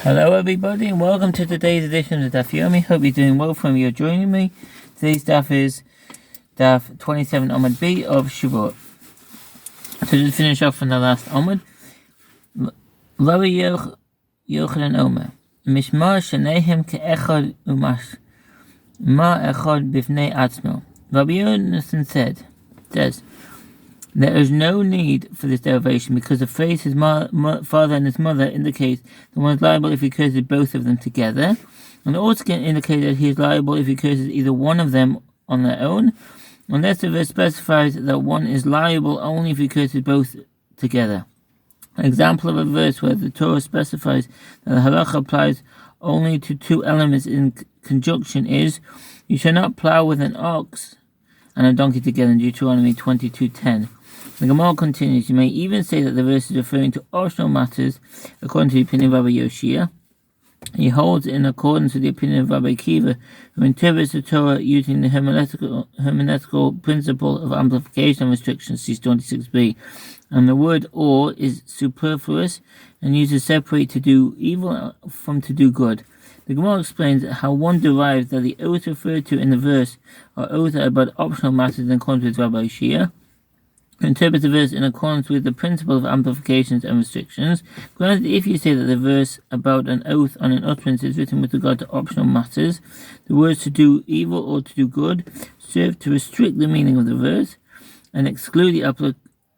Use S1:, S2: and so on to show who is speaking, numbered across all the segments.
S1: Hello everybody and welcome to today's edition of Daf Yomi. Hope you're doing well from you're joining me. Today's Daf is Daf 27 Amud B of Shevuot. So just finish off from the last Amud. Rabbi Yochanan Omer Mishmar Shanehem Ke'echad Umash Ma Echad Bifnei Atzmo. Rabbi Yochanan says there is no need for this derivation because the phrase his father and his mother indicates that one is liable if he curses both of them together, and also can indicate that he is liable if he curses either one of them on their own, unless the verse specifies that one is liable only if he curses both together. An example of a verse where the Torah specifies that the halacha applies only to two elements in conjunction is, "You shall not plow with an ox and a donkey together," in Deuteronomy 22:10. The Gemara continues, you may even say that the verse is referring to optional matters according to the opinion of Rabbi Yoshia. He holds in accordance with the opinion of Rabbi Kiva, who interprets the Torah using the hermeneutical principle of amplification and restriction, see 26b. And the word or is superfluous and used to separate to do evil from to do good. The Gemara explains how one derives that the oaths referred to in the verse are oaths about optional matters in accordance with Rabbi Yoshia. Interpret the verse in accordance with the principle of amplifications and restrictions. Granted, if you say that the verse about an oath on an utterance is written with regard to optional matters, the words to do evil or to do good serve to restrict the meaning of the verse and exclude the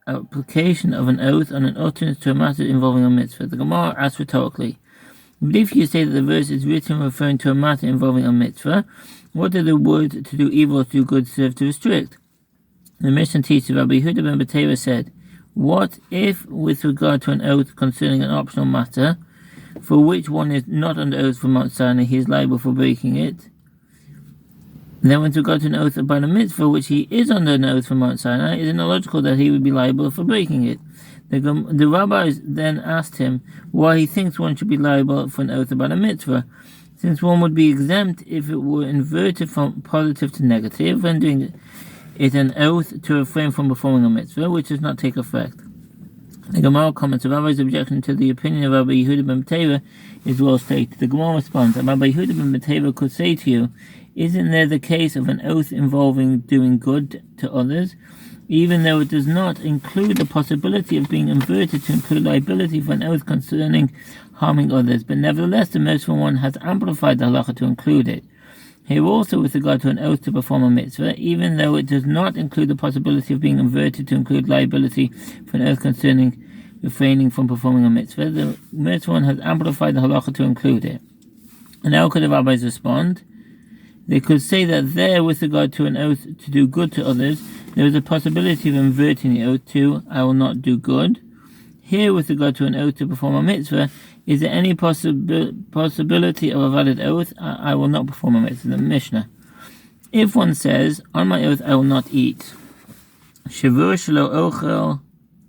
S1: application of an oath on an utterance to a matter involving a mitzvah. The Gemara asks rhetorically, but if you say that the verse is written referring to a matter involving a mitzvah, what do the words to do evil or to do good serve to restrict? The Mishnah teacher Rabbi Yehuda ben Bateva said, what if, with regard to an oath concerning an optional matter, for which one is not under oath from Mount Sinai, he is liable for breaking it? Then with regard to an oath about a mitzvah, which he is under an oath from Mount Sinai, is it not logical that he would be liable for breaking it? The rabbis then asked him why he thinks one should be liable for an oath about a mitzvah, since one would be exempt if it were inverted from positive to negative, rendering it an oath to refrain from performing a mitzvah, which does not take effect. The Gemara comments, the Rabbi's objection to the opinion of Rabbi Yehuda ben Bateva is well stated. The Gemara responds that Rabbi Yehuda ben Bateva could say to you, isn't there the case of an oath involving doing good to others, even though it does not include the possibility of being inverted to include liability for an oath concerning harming others, but nevertheless the merciful one has amplified the halacha to include it. Here also with regard to an oath to perform a mitzvah, even though it does not include the possibility of being inverted to include liability for an oath concerning refraining from performing a mitzvah, the merciful one has amplified the halacha to include it. And how could the rabbis respond? They could say that there, with regard to an oath to do good to others, there is a possibility of inverting the oath to, I will not do good. Here, with regard to an oath to perform a mitzvah, is there any possibility of a valid oath? I will not perform a mitzvah. The Mishnah. If one says, on my oath I will not eat, Shavur shelo ochel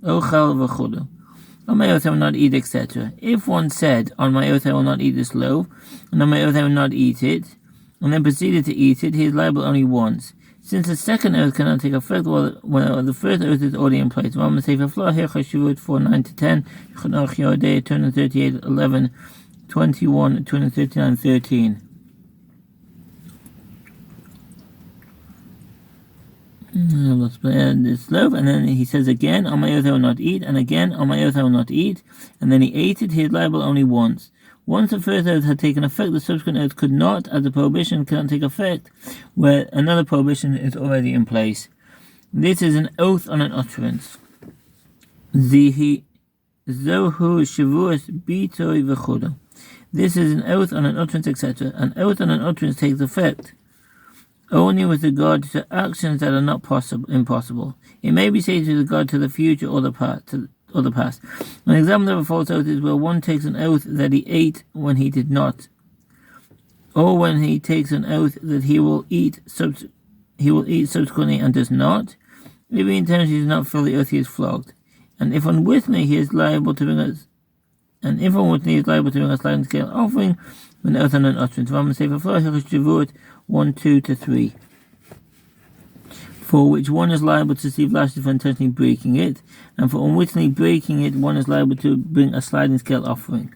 S1: v'chudu, on my oath I will not eat, etc. If one said, on my oath I will not eat this loaf, and on my oath I will not eat it, and then proceeded to eat it, he is liable only once. Since the second oath cannot take effect while the first oath is already in place. Rambam Sefer Flor here Shevuot 4:9-10, Chanach Yodei 238:11, 21, 239:13. This loaf, and then he says again, on my oath I will not eat, and again, on my oath I will not eat, and then he ate it. He is liable only once. Once the first oath had taken effect, the subsequent oath could not, as the prohibition cannot take effect, where another prohibition is already in place. This is an oath on an utterance. Zihi zohu shavuos bitoi v'chuda. This is an oath on an utterance, etc. An oath on an utterance takes effect only with regard to actions that are not impossible. It may be said with regard to the future or the past. An example of a false oath is where one takes an oath that he ate when he did not, or when he takes an oath that he will eat subsequently and does not. If he intentionally does not fulfill the oath, he is flogged. And if unwittingly he is liable to bring us, sliding scale offering with an oath on an utterance. Rambam Sefer Flor Shevuot 1:2-3. For which one is liable to receive lashes for intentionally breaking it, and for unwittingly breaking it, one is liable to bring a sliding scale offering.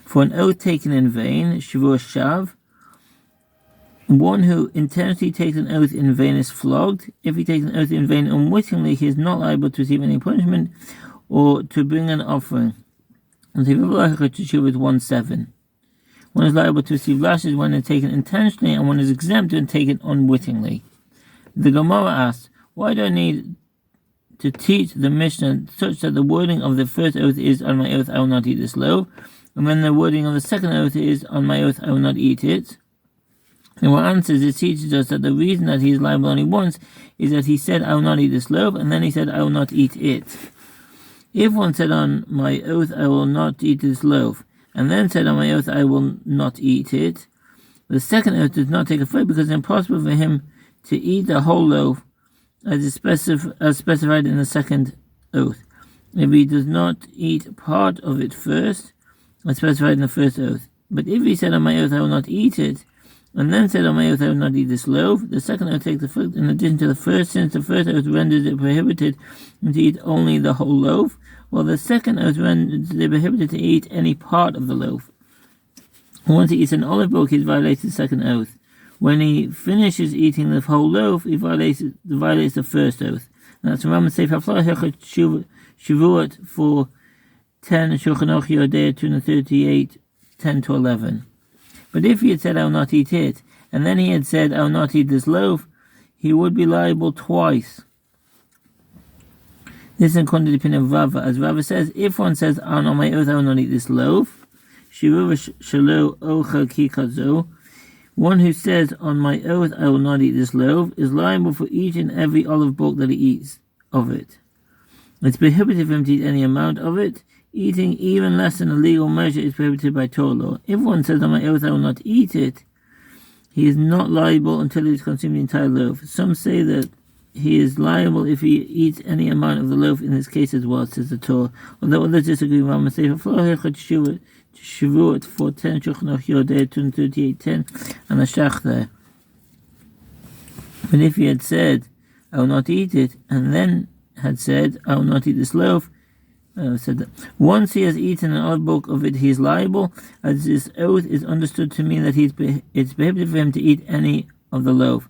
S1: For an oath taken in vain, Shevuot Shav, one who intentionally takes an oath in vain is flogged. If he takes an oath in vain unwittingly, he is not liable to receive any punishment or to bring an offering. And Shevuot 1:7. One is liable to receive lashes when it's taken intentionally, and one is exempt when taken unwittingly. The Gemara asks, why do I need to teach the Mishnah such that the wording of the first oath is, on my oath I will not eat this loaf, and when the wording of the second oath is, on my oath I will not eat it? And what answers, it teaches us that the reason that he is liable only once is that he said, I will not eat this loaf, and then he said, I will not eat it. If one said, on my oath I will not eat this loaf, and then said, on my oath I will not eat it, the second oath does not take effect because it's impossible for him to eat the whole loaf as specified in the second oath. If he does not eat part of it first, as specified in the first oath. But if he said, on my oath I will not eat it, and then said, on my oath I will not eat this loaf, the second oath takes effect in addition to the first, since the first oath renders it prohibited to eat only the whole loaf, while the second oath renders it prohibited to eat any part of the loaf. Once he eats an olive bulk, he violates the second oath. When he finishes eating the whole loaf, he violates the first oath. And that's Rambam Seif HaFlah Shevuot for 10 Shulchan Aruch Yodea 238 10-11. But if he had said, I will not eat it, and then he had said, I will not eat this loaf, he would be liable twice. This is according to the opinion of Rava. As Rava says, if one says, on my oath I will not eat this loaf, Shivuot Shelo Ocha Ki Kazo, one who says, on my oath I will not eat this loaf, is liable for each and every olive bulk that he eats of it. It's prohibited for him to eat any amount of it. Eating even less than a legal measure is prohibited by Torah law. If one says, on my oath I will not eat it, he is not liable until he has consumed the entire loaf. Some say that he is liable if he eats any amount of the loaf in this case as well, says the Torah. Although others disagree, Rambam say, Shevuot for 10 Shulchan Aruch Yodea 238:10 and a shach there. But if he had said, I will not eat it, and then had said, I will not eat this loaf, said that once he has eaten an olive bulk of it, he is liable, as this oath is understood to mean that it's prohibited for him to eat any of the loaf.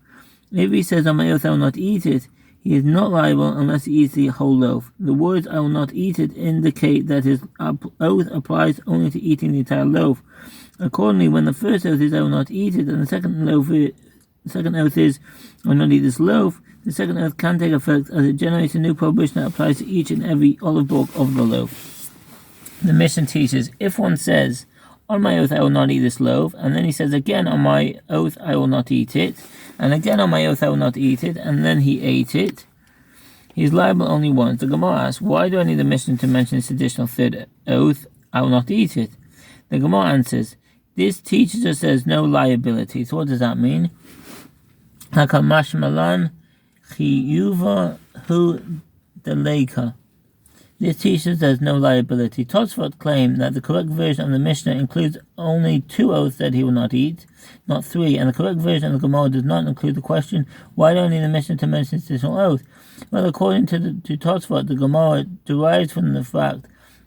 S1: If he says, on my oath I will not eat it, he is not liable unless he eats the whole loaf. The words I will not eat it indicate that his oath applies only to eating the entire loaf. Accordingly, when the first oath is I will not eat it, and the second oath is I will not eat this loaf, the second oath can take effect as it generates a new prohibition that applies to each and every olive bulk of the loaf. The Mishnah teaches, if one says, on my oath I will not eat this loaf, and then he says again, on my oath I will not eat it, and again on my oath I will not eat it, and then he ate it, he is liable only once. The Gemara asks, why do I need the Mishnah to mention this additional third oath, I will not eat it? The Gemara answers, this teaches us there's no liability. So what does that mean? Hakamash malan chiyuva hu deleka. This teaches there's no liability. Tosfot claim that the correct version of the Mishnah includes only 2 oaths that he will not eat, not 3, and the correct version of the Gemara does not include the question, why do I need the Mishnah to mention this additional oath? Well, according to Tosfot, the Gemara derives from the fact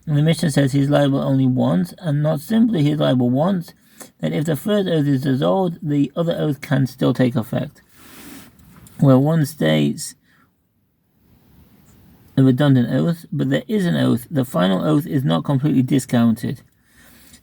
S1: that the Mishnah says he is liable only once, and not simply he is liable once, that if the first oath is dissolved, the other oath can still take effect. Well, one states a redundant oath, but there is an oath. The final oath is not completely discounted.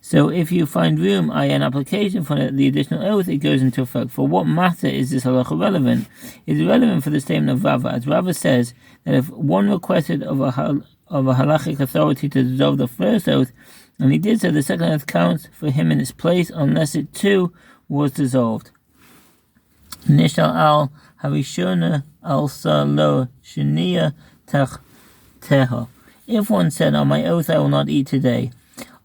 S1: So if you find room, i.e. an application for the additional oath, it goes into effect. For what matter is this halacha relevant? It is relevant for the statement of Rava, as Rava says that if one requested of a halachic authority to dissolve the first oath, and he did so, the second oath counts for him in its place unless it too was dissolved. Nishal al harishona al salo sheniya teha. If one said, on my oath I will not eat today,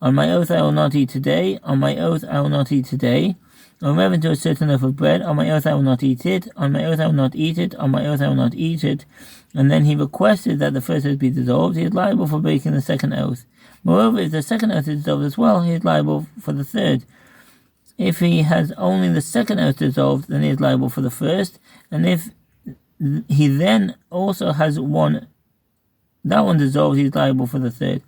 S1: on my oath I will not eat today, on my oath I will not eat today, or referring to a certain loaf of bread, on my oath I will not eat it, on my oath I will not eat it, on my oath I will not eat it, and then he requested that the first oath be dissolved, he is liable for breaking the second oath. Moreover, if the second oath is dissolved as well, he is liable for the third. If he has only the second oath dissolved, then he is liable for the first, and if he then also has that one dissolved, he is liable for the third.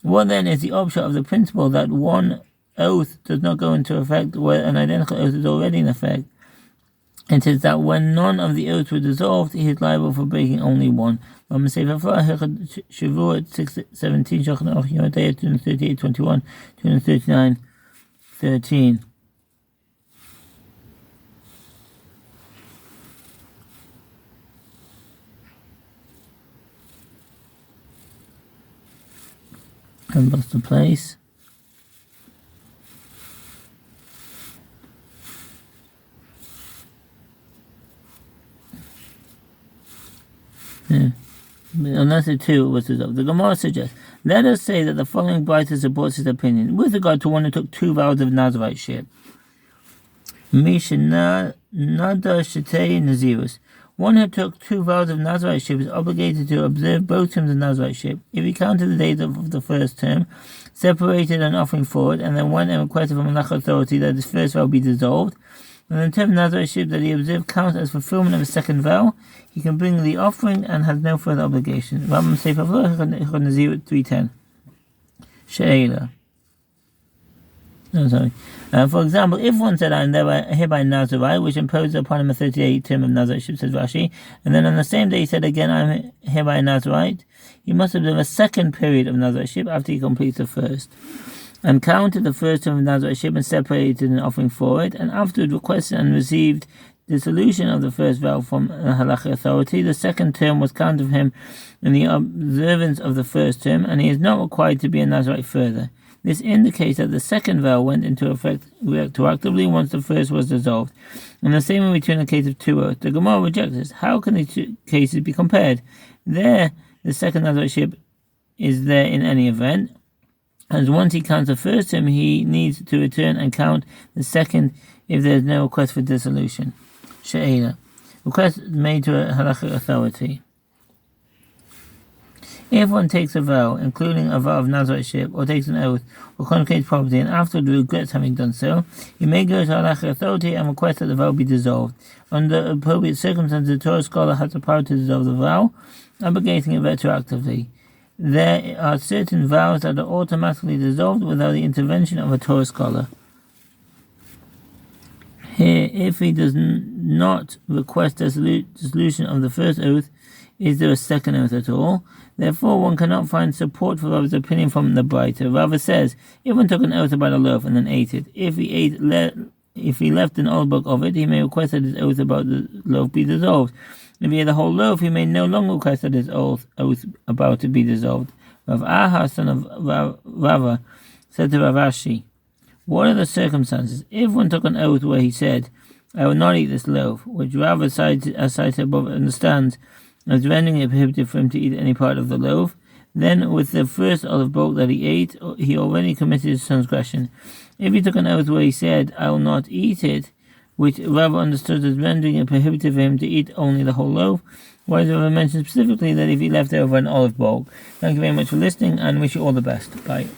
S1: What then is the upshot of the principle that one oath does not go into effect where an identical oath is already in effect. It is that when none of the oaths were dissolved, he is liable for breaking only one. Shevuot 6:17, 238:21, 239:13. And lost the place. Yeah. Unless the two was dissolved. The Gemara suggests, let us say that the following Braita supports his opinion with regard to one who took 2 vows of Nazirite-ship. Mishnah Nada Shetei Nazirus. One who took 2 vows of Nazirite-ship is obligated to observe both terms of Nazirite-ship. If he counted the days of the first term, separated an offering forward, and then went and requested from Malach authority that his first vow be dissolved, and the term of Nazirite-ship that he observed counts as fulfillment of his second vow, he can bring the offering and has no further obligation. Rambam Sefer Nazir 3:10. She'ela. For example, if one said, I am hereby Nazirite, which imposes upon him a 30-day term of Nazirite, says Rashi, and then on the same day he said again, I am hereby Nazirite, he must observe a second period of Nazirite after he completes the first, and counted the first term of Nazirite and separated an offering forward, and afterward requested and received dissolution of the first vow from the halachic authority. The second term was counted for him in the observance of the first term, and he is not required to be a Nazirite further. This indicates that the second vow went into effect retroactively once the first was dissolved. And the same will be true in the case of 2 oaths. The Gemara rejects this. How can the two cases be compared? There, the second Nazirite is there in any event. As once he counts the first term, he needs to return and count the second if there is no request for dissolution. She'ela. Request made to a halachic authority. If one takes a vow, including a vow of Nazirite-ship, or takes an oath, or consecrates property, and afterward regrets having done so, he may go to halachic authority and request that the vow be dissolved. Under appropriate circumstances, the Torah scholar has the power to dissolve the vow, obligating it retroactively. There are certain vows that are automatically dissolved without the intervention of a Torah scholar. Here, if he does not request dissolution of the first oath, is there a second oath at all? Therefore, one cannot find support for Rav's opinion from the Braita. Rav says, if one took an oath about a loaf and then ate it, if he left an old bulk of it, he may request that his oath about the loaf be dissolved. If he had the whole loaf, he may no longer request that his oath about it be dissolved. Rav Aha, son of Rava, said to Rav Ashi, what are the circumstances? If one took an oath where he said, I will not eat this loaf, which Rav, as cited above, understands as rendering it prohibited for him to eat any part of the loaf, then with the first olive bulk that he ate, he already committed his transgression. If he took an oath where he said, I will not eat it, which Rav understood as rendering it prohibited for him to eat only the whole loaf, why does Rav mention specifically that if he left over an olive bulk? Thank you very much for listening, and wish you all the best. Bye.